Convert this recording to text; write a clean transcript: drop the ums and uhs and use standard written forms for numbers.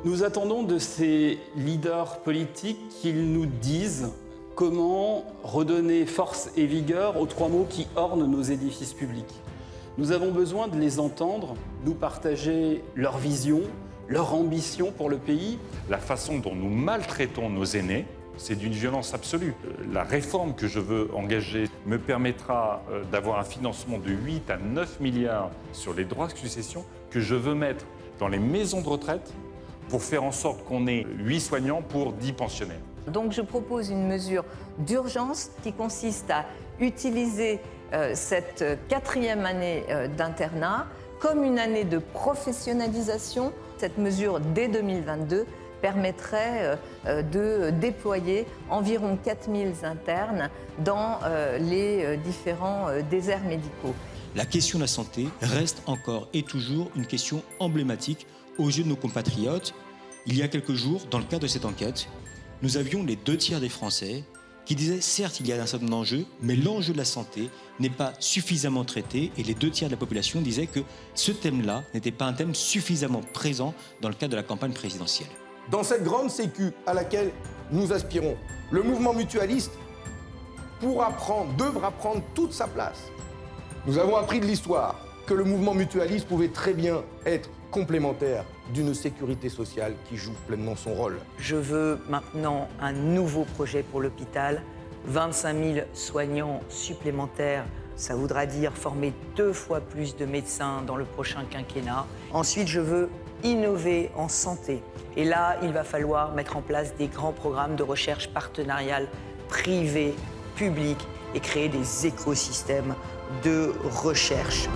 Nous attendons de ces leaders politiques qu'ils nous disent comment redonner force et vigueur aux trois mots qui ornent nos édifices publics. Nous avons besoin de les entendre, nous partager leur vision, leur ambition pour le pays. La façon dont nous maltraitons nos aînés, c'est d'une violence absolue. La réforme que je veux engager me permettra d'avoir un financement de 8 à 9 milliards sur les droits de succession que je veux mettre dans les maisons de retraite pour faire en sorte qu'on ait 8 soignants pour 10 pensionnaires. Donc je propose une mesure d'urgence qui consiste à utiliser cette 4e année d'internat comme une année de professionnalisation. Cette mesure, dès 2022, permettrait de déployer environ 4000 internes dans les différents déserts médicaux. La question de la santé reste encore et toujours une question emblématique aux yeux de nos compatriotes. Il y a quelques jours, dans le cadre de cette enquête, nous avions les 2 tiers des Français qui disaient certes il y a un certain enjeu, mais l'enjeu de la santé n'est pas suffisamment traité et les 2 tiers de la population disaient que ce thème-là n'était pas un thème suffisamment présent dans le cadre de la campagne présidentielle. Dans cette grande sécu à laquelle nous aspirons, le mouvement mutualiste devra prendre toute sa place. Nous avons appris de l'histoire que le mouvement mutualiste pouvait très bien être complémentaire d'une sécurité sociale qui joue pleinement son rôle. Je veux maintenant un nouveau projet pour l'hôpital, 25 000 soignants supplémentaires. Ça voudra dire former 2 fois plus de médecins dans le prochain quinquennat. Ensuite, je veux innover en santé. Et là, il va falloir mettre en place des grands programmes de recherche partenariale privés, publics, et créer des écosystèmes de recherche.